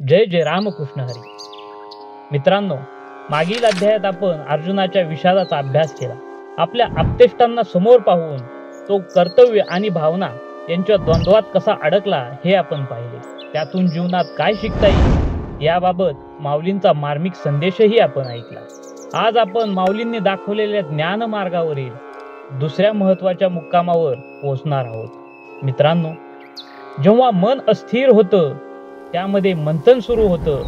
जय जय रामकृष्ण हरी. मित्रांनो, मागील अध्यायात आपण अर्जुनाच्या विषादाचा अभ्यास केला. आपल्या आप्तेष्टांना समोर पाहून तो कर्तव्य आणि भावना यांच्या द्वंद्वात कसा अडकला हे आपण पाहिले. त्यातून जीवनात काय शिकता येईल याबाबत माऊलींचा मार्मिक संदेशही आपण ऐकला. आज आपण माऊलींनी दाखवलेल्या ज्ञान मार्गावरील दुसऱ्या महत्त्वाच्या मुक्कामावर पोहोचणार आहोत. मित्रांनो, जेव्हा मन अस्थिर होतं, त्यामध्ये मंथन सुरू होतं,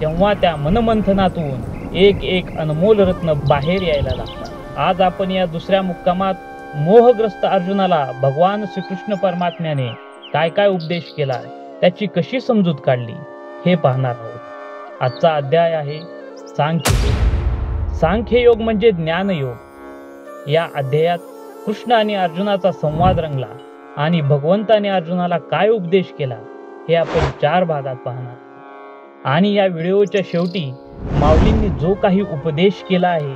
तेव्हा त्या मनमंथनातून एक एक अनमोल रत्न बाहेर यायला लागतात. आज आपण या दुसऱ्या मुक्कामात मोहग्रस्त अर्जुनाला भगवान श्रीकृष्ण परमात्म्याने काय काय उपदेश केला, त्याची कशी समजूत काढली हे पाहणार आहोत. आजचा अध्याय आहे सांख्ययोग. सांख्ययोग म्हणजे ज्ञानयोग. या अध्यायात कृष्ण आणि अर्जुनाचा संवाद रंगला आणि भगवंताने अर्जुनाला काय उपदेश केला हे आपण 4 भागात पाहणार. आणि या व्हिडिओच्या शेवटी माऊलींनी जो काही उपदेश केला आहे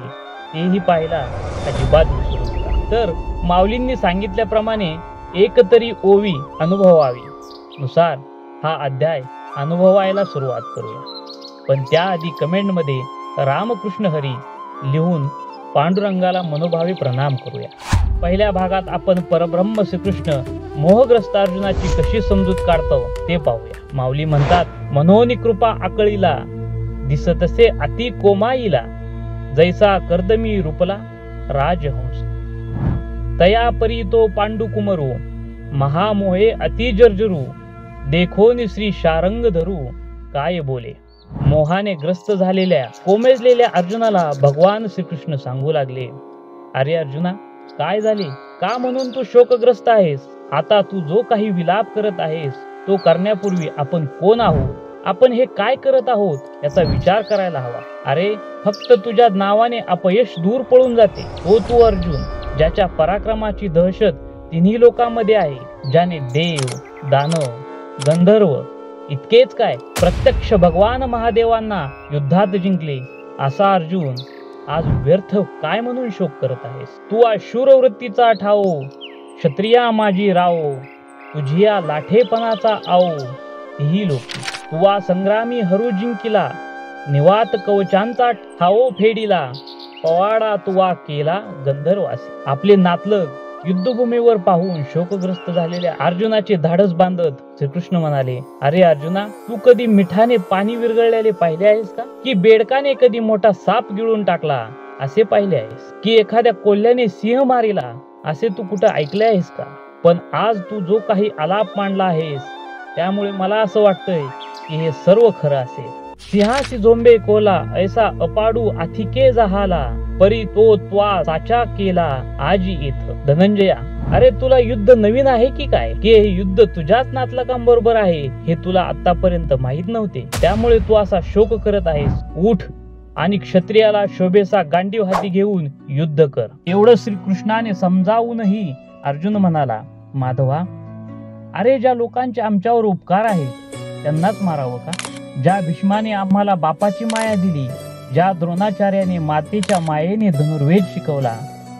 तेही पाहायला अजिबात विसरू नका. तर माऊलींनी सांगितल्याप्रमाणे एकतरी ओवी अनुभवावी नुसार हा अध्याय अनुभवायला सुरुवात करूया. पण त्याआधी कमेंटमध्ये रामकृष्ण हरी लिहून पांडुरंगाला मनोभावे प्रणाम करूया. पहिल्या भागात आपण परब्रह्म श्रीकृष्ण मोहग्रस्त अर्जुनाची कशी समजूत काढतो ते पाहूया. माऊली म्हणतात, मनोनी कृपा आकळीला दिसतसे अति कोमाईला, जैसा कर्दमी रूपला राजहंस, तया परी तो पांडू कुमरू, महामोहे अति जर्जरू, देखोनी श्री शारंग धरू, काय बोले. मोहाने ग्रस्त झालेल्या कोमेजलेल्या अर्जुनाला भगवान श्रीकृष्ण सांगू लागले, अरे अर्जुना, काय झाले, का म्हणून तू शोकग्रस्त आहेस. आता तू जो काही विलाप करत आहेस तो करण्यापूर्वी आपण कोण आहोत, आपण हे काय करत आहोत याचा विचार करायला हवा. अरे फक्त तुझ्या नावाने अपयश दूर पळून जाते. तो तू अर्जुन, ज्याच्या पराक्रमाची दहशत तिन्ही लोकांमध्ये आहे, ज्याने देव, दानव, गंधर्व इतकेच काय प्रत्यक्ष भगवान महादेवांना युद्धात जिंकले असा अर्जुन आज व्यर्थ काय म्हणून शोक करत आहेस. तू शूरवृत्तीचा ठाओ, क्षत्रिया माझी राओ, तुझिया लाठेपणाचा आओ ही लोकी, तुवा संग्रामी हरू जिंकिला, निवात कवचांचा ठाओ फेडिला, पवाडा तुवा केला गंधर्वासी. आपले नातलग युद्धभूमीवर पाहून शोकग्रस्त झालेल्या अर्जुनाचे धाडस बांधत श्रीकृष्ण म्हणाले, अरे अर्जुना, तू कधी मिठाने पाणी विरघळलेले पाहिले आहेस का? की बेडकाने कधी मोठा साप गिळून टाकला असे पाहिले आहेस? की एखाद्या कोल्ह्याने सिंह मारिला असे तू कुठं ऐकले आहेस का? पण आज तू जो काही आलाप मांडला आहेस त्यामुळे मला असं वाटतंय की हे सर्व खरं असेल. सिंहासी झोंबे कोला, ऐसा अपाडू आथिके जहाला, परी तो त्वा साचा केला आजी इथं. धनंजया, अरे तुला युद्ध नवीन आहे की काय? की हे युद्ध तुझ्याच नातलकांबरोबर आहे हे तुला आतापर्यंत माहित नव्हते, त्यामुळे तू असा शोक करत आहेस. उठ आणि क्षत्रियाला शोभेचा गांडीव हाती घेऊन युद्ध कर. एवढं श्रीकृष्णाने समजावूनही अर्जुन म्हणाला, माधवा, अरे ज्या लोकांचे आमच्यावर उपकार आहेत त्यांनाच मारावं का? ज्या भीष्माने आम्हाला बापाची माया दिली, ज्या द्रोणाचार्याने मातेच्या मायेने धनुर्वेद शिकवला,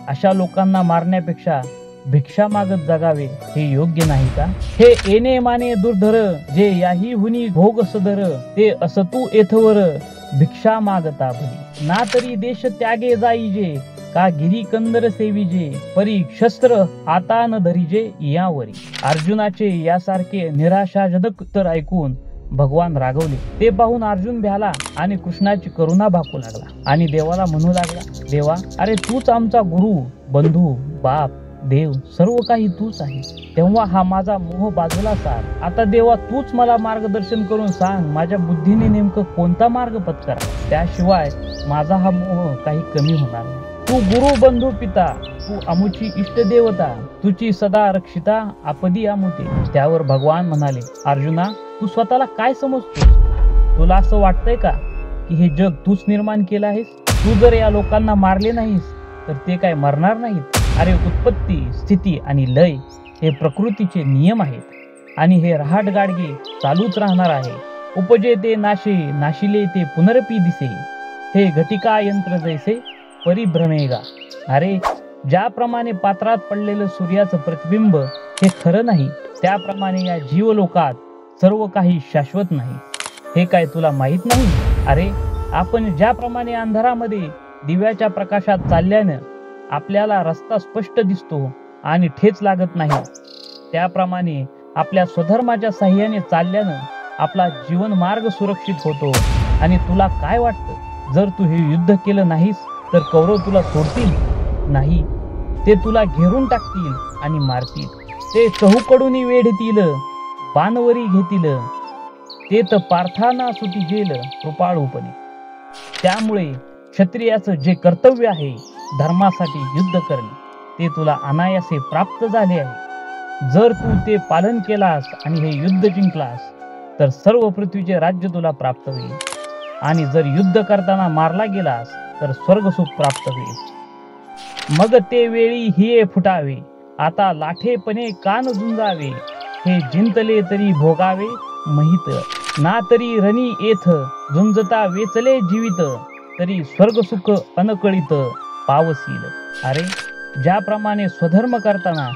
अशा लोकांना मारण्यापेक्षा भिक्षा मागत जगावे हे योग्य नाही का? हे येणे माने दुर्धर, जे याही हुनी भोग सदर, ते असतू येथवर भिक्षा मागता भली. ना तरी देश त्यागे जाईजे, का गिरी कंदर सेविजे, परी शस्त्र आता न धरिजे यावरी. अर्जुनाचे यासारखे निराशाजनक उत्तर ऐकून भगवान रागवले. ते पाहून अर्जुन भ्याला आणि कृष्णाची करुणा भाकू लागला आणि देवाला म्हणू लागला, देवा, अरे तूच आमचा गुरु, बंधू, बाप, देव, सर्व काही तूच आहे. तेव्हा हा माझा मोह बाजूला सार. आता देवा, तूच मला मार्गदर्शन करून सांग, माझ्या बुद्धीने नेमकं कोणता मार्ग पत्करा, त्याशिवाय माझा हा मोह काही कमी होणार नाही. तू गुरु, बंधू, पिता, तू अमुची इष्टदेवता, तुझी सदा रक्षिता आपदी अमुते. त्यावर भगवान म्हणाले, अर्जुना, तू स्वतःला काय समजतोस? तुला असं वाटतंय का की हे जग तूच निर्माण केलं आहेस? तू जर या लोकांना मारले नाहीस तर ते काय मरणार नाहीत? अरे उत्पत्ती, स्थिती आणि लय हे प्रकृतीचे नियम आहेत आणि हे रहाट गाडगे चालूच राहणार आहे. उपजे ते नाशे, नाशिले ते पुनरपी दिसे, हे घटिका यंत्र जैसे परिभ्रमेगा. अरे ज्याप्रमाणे पात्रात पडलेलं सूर्याचं प्रतिबिंब हे खरं नाही, त्याप्रमाणे या जीवलोकात सर्व काही शाश्वत नाही. हे काय तुला माहीत नाही? अरे, आपण ज्याप्रमाणे अंधारामध्ये दिव्याच्या प्रकाशात चालल्यानं आपल्याला रस्ता स्पष्ट दिसतो आणि ठेच लागत नाही, त्याप्रमाणे आपल्या स्वधर्माच्या साह्याने चालल्यानं आपला जीवन मार्ग सुरक्षित होतो. आणि तुला काय वाटतं, जर तू हे युद्ध केलं नाहीस तर कौरव तुला सोडतील? नाही, ते तुला घेरून टाकतील आणि मारतील. ते चहूकडून वेढतील, बाणवरी घेतील, ते तर पार्थाना सुटी गेल कृपाळूपणे. त्यामुळे क्षत्रियाचं जे कर्तव्य आहे, धर्मासाठी युद्ध करणे, ते तुला अनायासे प्राप्त झाले आहे. जर तू ते पालन केलास आणि हे युद्ध जिंकलास तर सर्व पृथ्वीचे राज्य तुला प्राप्त होईल. आणि जर युद्ध करताना मारला गेलास तर स्वर्गसुख प्राप्त होईल. मग ते वेळी हिये फुटावे, आता लाठेपणे कान झुंजावे. हे जिंतले तरी भोगावे महित, ना तरी रणी येथ झुंजता वेचले जीवित. तरी स्वर्गसुख अनकळित पावसील. अरे, ज्याप्रमाणे स्वधर्म करताना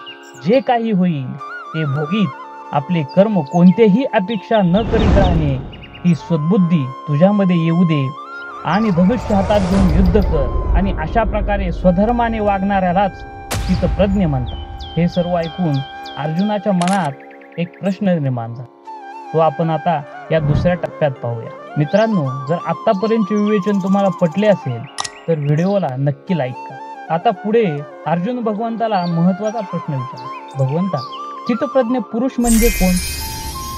जे काही होईल ते भोगीत आपले कर्म कोणतेही अपेक्षा न करीत राहणे, ही सद्बुद्धी तुझ्यामध्ये येऊ दे आणि धनुष्य हातात घेऊन युद्ध कर. आणि अशा प्रकारे स्वधर्माने वागणाऱ्यालाच स्थितप्रज्ञ म्हणतात. हे सर्व ऐकून अर्जुनाच्या मनात एक प्रश्न निर्माण झाला. तो आपण आता या दुसऱ्या टप्प्यात पाहूया. मित्रांनो, जर आतापर्यंतचे विवेचन तुम्हाला पटले असेल तर व्हिडिओला नक्की लाईक करा. आता पुढे अर्जुन भगवंताला महत्वाचा प्रश्न विचारला. भगवंता, स्थितप्रज्ञ पुरुष म्हणजे कोण?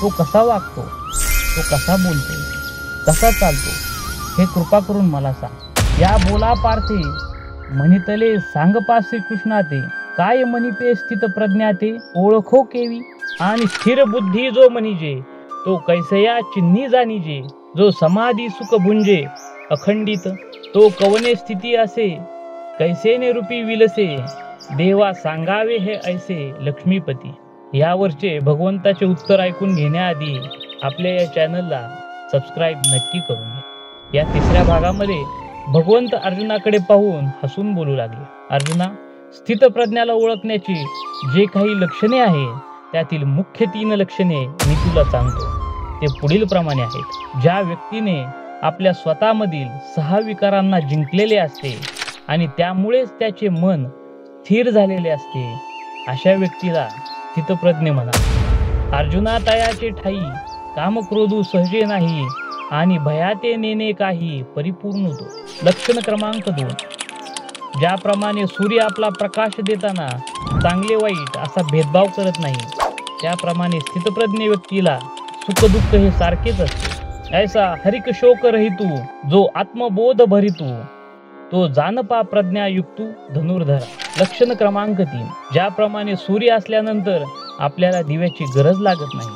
तो कसा वागतो, तो कसा बोलतो, कसा चालतो, हे कृपा करून मला सांग. या बोला पार्थे म्हणितले सांगपा श्रीकृष्णा ते, काय म्हणिपे स्थितप्रज्ञा ते, ओळखो केवी. आणि स्थिर बुद्धी जो म्हणिजे, तो कैसया चिन्ही जाणीजे. जो समाधी सुख भुंजे अखंडित, तो कवने स्थिती असे, कैसेने रूपी विलसे. देवा सांगावे हे ऐसे लक्ष्मीपती. यावरचे भगवंताचे उत्तर ऐकून घेण्याआधी आपल्या या चॅनलला सबस्क्राईब नक्की करून घ्या. या तिसऱ्या भागामध्ये भगवंत अर्जुनाकडे पाहून हसून बोलू लागले. अर्जुना, स्थितप्रज्ञाला ओळखण्याची जे काही लक्षणे आहे त्यातील मुख्य 3 लक्षणे मी तुला सांगतो. ते पुढील प्रमाणे आहेत. ज्या व्यक्तीने आपल्या स्वतःमधील 6 विकारांना जिंकलेले असते आणि त्यामुळेच त्याचे मन स्थिर झालेले असते, अशा व्यक्तीला स्थितप्रज्ञ म्हणा. अर्जुना, तयाचे ठाई कामक्रोधू सहजे नाही, आणि भयाते नेणे काही परिपूर्ण तो. लक्षण क्रमांक 2. ज्याप्रमाणे सूर्य आपला प्रकाश देताना चांगले वाईट असा भेदभाव करत नाही, त्याप्रमाणे स्थितप्रज्ञ व्यक्तीला सुखदुःख हे सारखेच असते. ऐसा हरिक शोक रहितू, जो आत्मबोध भरितू, तो जानपा प्रज्ञा युक्तू धनुर्धरा. लक्षण क्रमांक 3. ज्याप्रमाणे सूर्य असल्यानंतर आपल्याला दिव्याची गरज लागत नाही,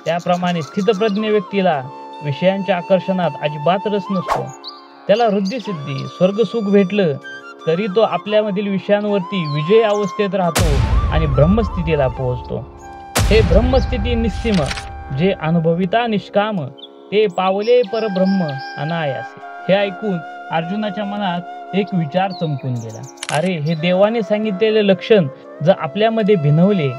त्याप्रमाणे स्थितप्रज्ञ व्यक्तीला विषयांच्या आकर्षणात अजिबात रस नसतो. त्याला रुद्धिसिद्धी स्वर्गसुख भेटलं तरी तो आपल्यामधील विषयांवरती विजय अवस्थेत राहतो आणि ब्रह्मस्थितीला पोहोचतो. हे ब्रह्मस्थिती निस्सीम, जे अनुभविता निष्काम, ते पावले परब्रह्म अनायासे. हे ऐकून अर्जुनाच्या मनात एक विचार चमकून गेला. अरे, हे देवाने सांगितलेले लक्षण जर आपल्यामध्ये भिनवले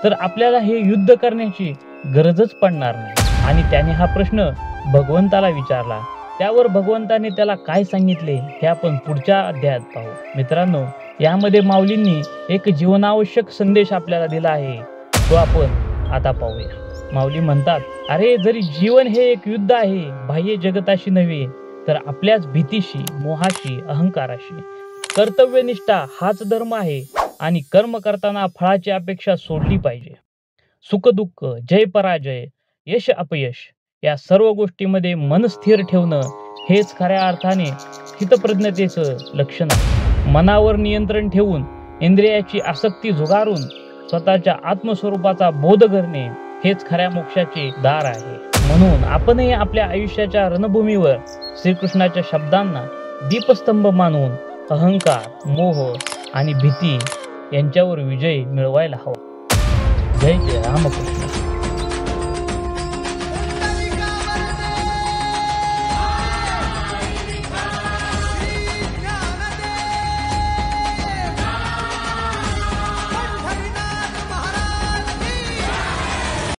तर आपल्याला हे युद्ध करण्याची गरजच पडणार नाही. आणि त्याने हा प्रश्न भगवंताला विचारला. त्यावर भगवंताने त्याला काय सांगितले हे आपण पुढच्या अध्यायात पाहू. मित्रांनो, यामध्ये माऊलींनी एक जीवनावश्यक संदेश आपल्याला दिला आहे, तो आपण आता पाहूया. माऊली म्हणतात, अरे, जरी जीवन हे एक युद्ध आहे, बाह्य जगताशी नव्हे तर आपल्याच भीतीशी, मोहाशी, अहंकाराशी. कर्तव्यनिष्ठा हाच धर्म आहे आणि कर्म करताना फळाची अपेक्षा सोडली पाहिजे. सुखदुःख, जय पराजय, यश अपयश या सर्व गोष्टींमध्ये मन स्थिर ठेवणं हेच खऱ्या अर्थाने स्थितप्रज्ञतेचं लक्षण आहे. मनावर नियंत्रण ठेवून इंद्रियाची आसक्ती झुगारून स्वतःच्या आत्मस्वरूपाचा बोध करणे हेच खऱ्या मोक्षाचे दार आहे. म्हणून आपणही आपल्या आयुष्याच्या रणभूमीवर श्रीकृष्णाच्या शब्दांना दीपस्तंभ मानून अहंकार, मोह आणि भीती यांच्यावर विजय मिळवायला हवा. जय जय रामकृष्ण.